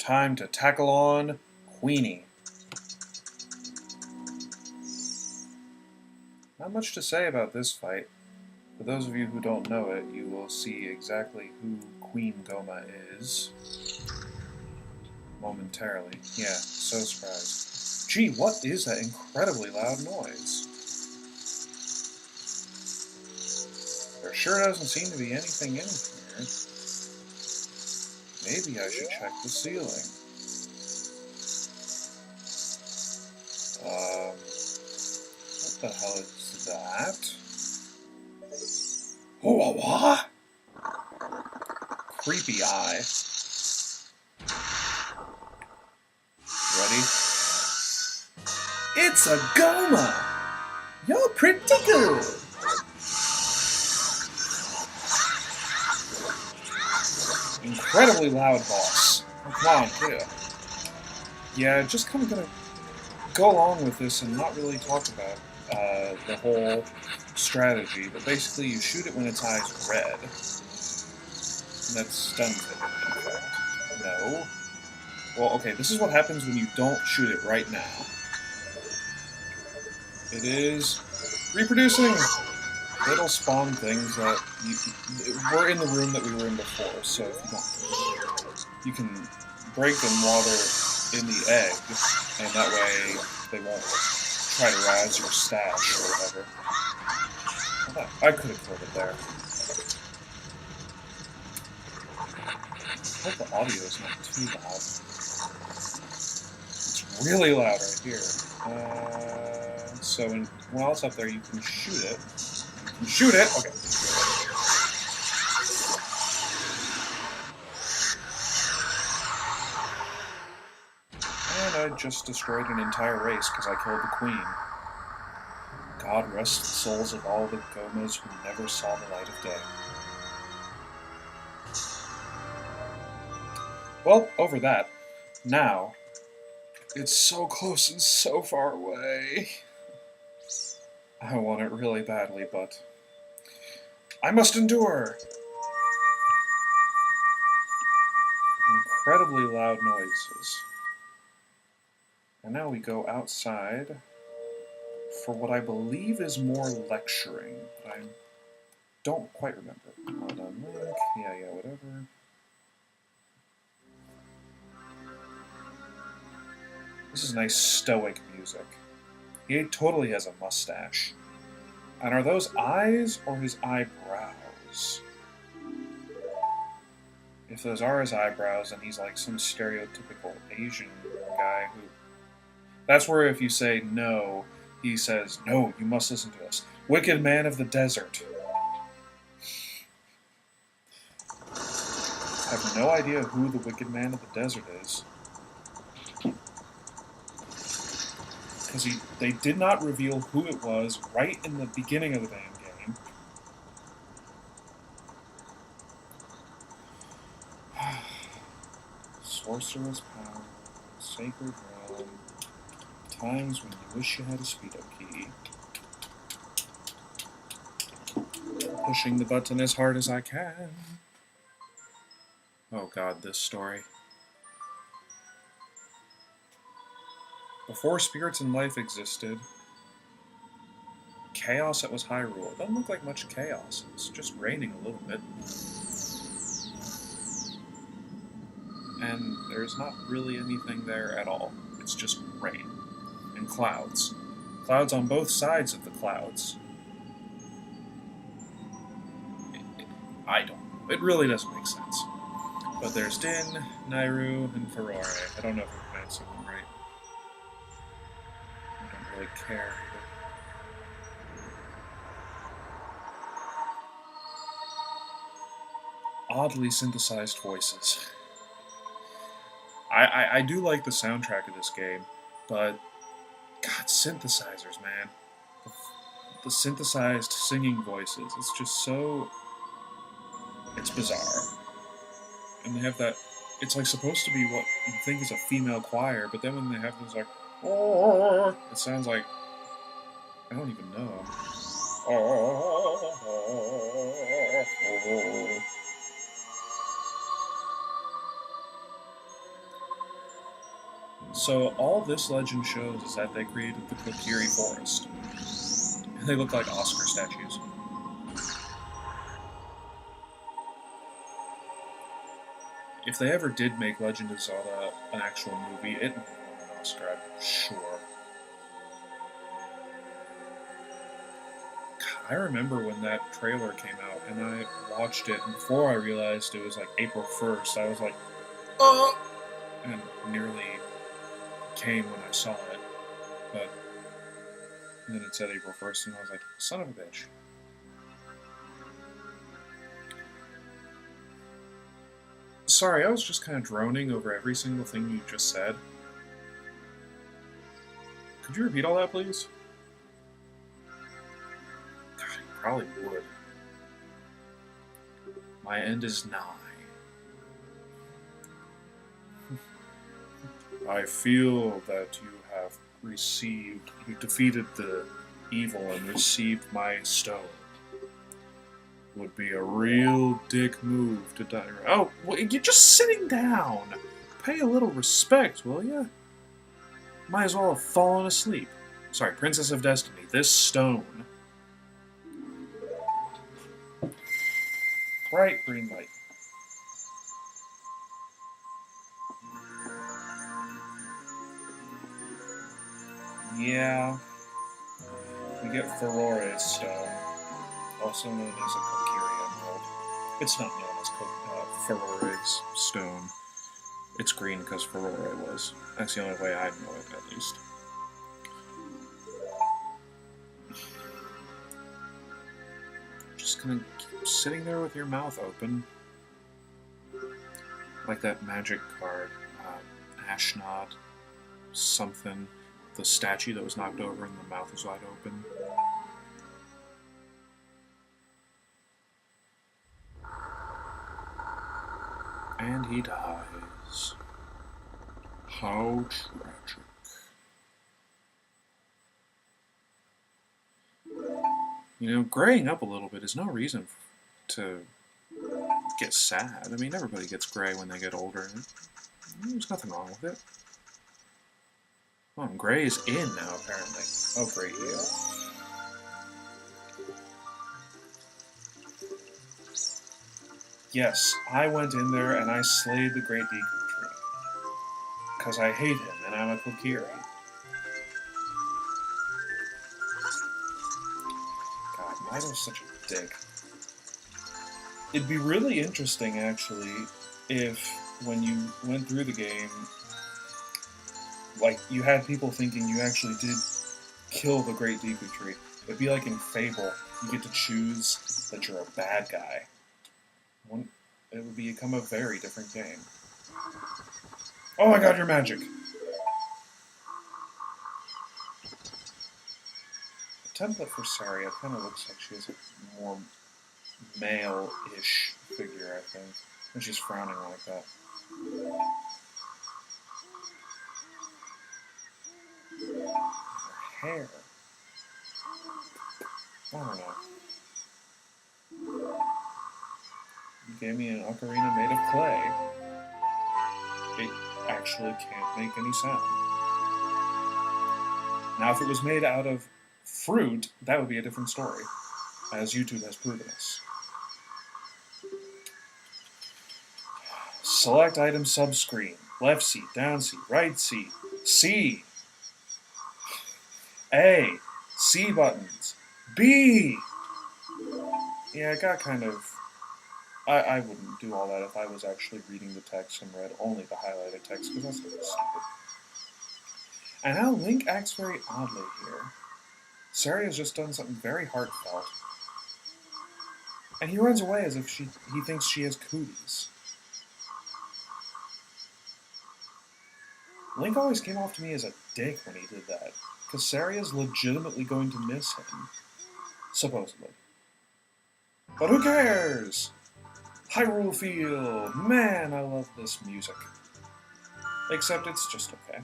Time to tackle on Queenie. Not much to say about this fight. For those of you who don't know it, you will see exactly who Queen Goma is momentarily. Yeah, so surprised. Gee, what is that incredibly loud noise? There sure doesn't seem to be anything in here. Maybe I should check the ceiling. What the hell is that? Oh, what? Creepy eye. Ready? It's a Goma! You're pretty good! Incredibly loud boss. Oh, come on, too. Yeah, just kind of gonna go along with this and not really talk about the whole strategy, but basically you shoot it when its eye's red. And that stuns it, in fact. No. Well, okay, this is what happens when you don't shoot it right now. It is reproducing. It'll spawn things that we're in the room that we were in before, so if you don't, you can break them while they're in the egg, and that way they won't try to razz your stash or whatever. I could have killed it there. I hope the audio is not too loud. It's really loud right here. So while it's up there, you can shoot it. Shoot it! Okay. And I just destroyed an entire race because I killed the queen. God rest the souls of all the Gomas who never saw the light of day. Well, over that. Now, it's so close and so far away. I want it really badly, but I must endure! Incredibly loud noises. And now we go outside for what I believe is more lecturing, but I don't quite remember. Well done, Link. Yeah, whatever. This is nice stoic music. He totally has a mustache. And are those eyes or his eyebrows? If those are his eyebrows, then he's like some stereotypical Asian guy who... That's where if you say no, he says, no, you must listen to us. Wicked man of the desert. I have no idea who the wicked man of the desert is. Because they did not reveal who it was right in the beginning of the damn game. Sorcerer's power, sacred realm, times when you wish you had a speedo key. Pushing the button as hard as I can. Oh god, this story. Before spirits and life existed, chaos that was Hyrule. It doesn't look like much chaos. It's just raining a little bit. And there's not really anything there at all. It's just rain. And clouds. Clouds on both sides of the clouds. I don't know. It really doesn't make sense. But there's Din, Nairu, and Ferrari. I don't know if I'm pronouncing them right. I don't really care either. Oddly synthesized voices. I do like the soundtrack of this game, but God, synthesizers, man. The synthesized singing voices, it's just so... It's bizarre. And they have that... It's like supposed to be what you think is a female choir, but then when they have this like... Oh, it sounds like... I don't even know. So all this legend shows is that they created the Kokiri Forest. And they look like Oscar statues. If they ever did make Legend of Zelda an actual movie, it would win an Oscar, I'm sure. I remember when that trailer came out, and I watched it, and before I realized it was like April 1st, I was like, oh! And nearly came when I saw it. But then it said April 1st, and I was like, son of a bitch. Sorry, I was just kind of droning over every single thing you just said. Could you repeat all that, please? God, you probably would. My end is nigh. I feel that you have defeated the evil and received my stone. Would be a real dick move to die. Oh, well, you're just sitting down. Pay a little respect, will ya? Might as well have fallen asleep. Sorry, Princess of Destiny, this stone. Bright green light. Yeah. We get Ferore's stone, also known as a Kokiri Emerald. It's not known as Ferore's stone. It's green because Ferore was. That's the only way I know it, at least. Just gonna keep sitting there with your mouth open. Like that magic card, Ashnod, something. The statue that was knocked over and the mouth was wide open. And he dies. How tragic. You know, graying up a little bit is no reason to get sad. I mean, everybody gets gray when they get older. There's nothing wrong with it. Oh, gray is in now, apparently. Oh, great, yeah. Yes, I went in there and I slayed the Great Deku Tree. Because I hate him and I'm a Kokiri. God, Mido's such a dick. It'd be really interesting, actually, if when you went through the game, like, you had people thinking you actually did kill the Great Deku Tree. It'd be like in Fable, you get to choose that you're a bad guy. It would become a very different game. Oh my god, you're magic! The template for Saria kind of looks like she has a more male-ish figure, I think. And she's frowning like that. Her hair. I don't know. You gave me an ocarina made of clay. It actually can't make any sound. Now, if it was made out of fruit, that would be a different story, as YouTube has proven us. Select item subscreen. Left C, down C, right C, C. A. C buttons. B. Yeah, it got kind of... I wouldn't do all that if I was actually reading the text and read only the highlighted text, because that's a bit stupid. And now Link acts very oddly here. Saria has just done something very heartfelt. And he runs away as if he thinks she has cooties. Link always came off to me as a dick when he did that, because Saria's legitimately going to miss him. Supposedly. But who cares? Hyrule Field! Man, I love this music. Except it's just okay.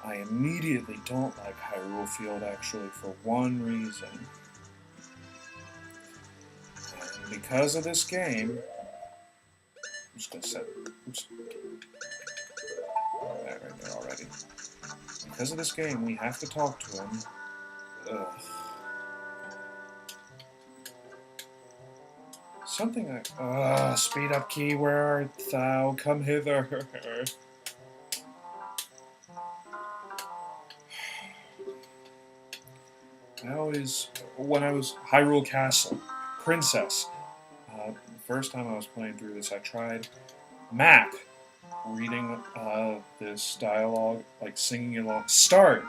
I immediately don't like Hyrule Field, actually, for one reason. And because of this game, I'm just gonna set. Oops. That right there already. Because of this game, we have to talk to him. Ugh. Something like, speed up key, where art thou? Come hither. When I was Hyrule Castle, Princess. The first time I was playing through this, I tried map, reading this dialogue, like singing along. Start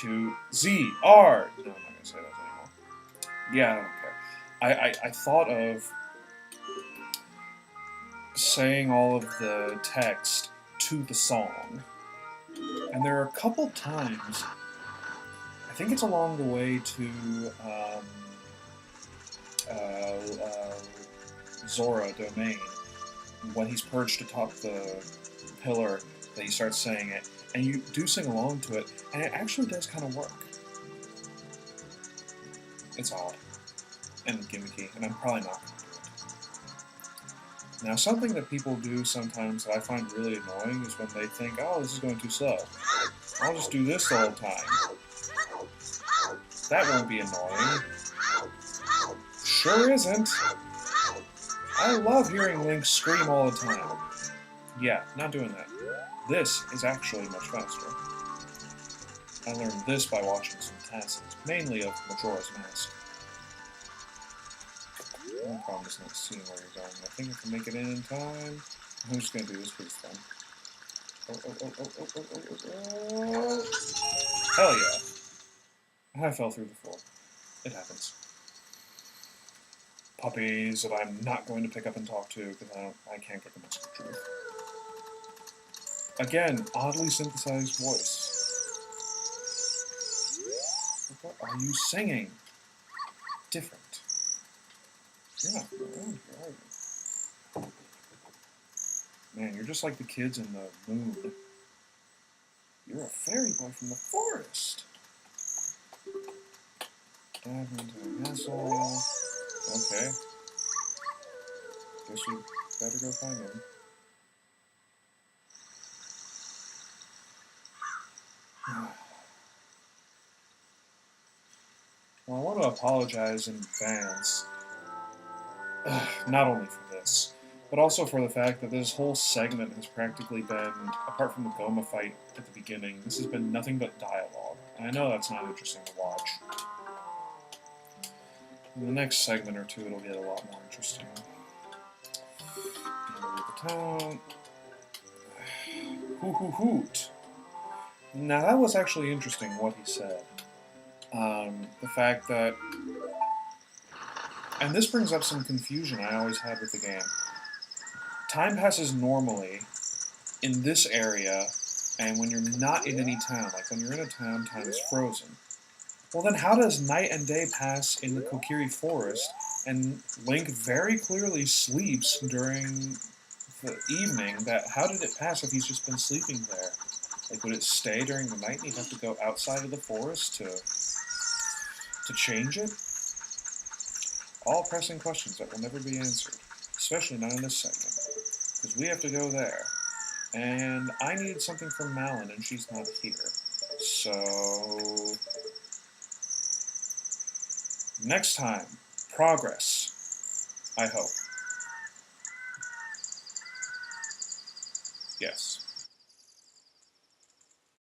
to Z R. No, I'm not gonna say that anymore. Yeah, I don't care. I thought of saying all of the text to the song, and there are a couple times. I think it's along the way to Zora Domain, when he's perched atop the pillar, that you start saying it, and you do sing along to it, and it actually does kind of work. It's odd and gimmicky, and I'm probably not going to do it. Now, something that people do sometimes that I find really annoying is when they think, oh, this is going too slow. I'll just do this the whole time. That won't be annoying. Sure isn't. I love hearing Link scream all the time. Yeah, not doing that. This is actually much faster. I learned this by watching some tasks, mainly of Majora's Mask. The only problem is not seeing where you're going. I think I can make it in time. I'm just going to do this because it's fun. Oh. Hell yeah. I fell through the floor. It happens. Puppies that I'm not going to pick up and talk to because I can't get the message of truth. Again, oddly synthesized voice. What are you singing? Different. You're not from around here, are you? Man, you're just like the kids in the moon. You're a fairy boy from the forest. Dive into the castle. Okay. Guess you better go find him. Well, I want to apologize in advance. Not only for this, but also for the fact that this whole segment has practically been, apart from the Goma fight at the beginning, this has been nothing but dialogue. And I know that's not interesting to watch. In the next segment or two, it'll get a lot more interesting. The town. Hoot. Now, that was actually interesting what he said. The fact that... And this brings up some confusion I always had with the game. Time passes normally in this area, and when you're not in any town, like when you're in a town, time is frozen. Well then how does night and day pass in the Kokiri Forest, and Link very clearly sleeps during the evening? How did it pass if he's just been sleeping there? Like, would it stay during the night and he'd have to go outside of the forest to change it? All pressing questions that will never be answered, especially not in this segment, because we have to go there. And I need something from Malin, and she's not here. So... next time, progress. I hope. Yes.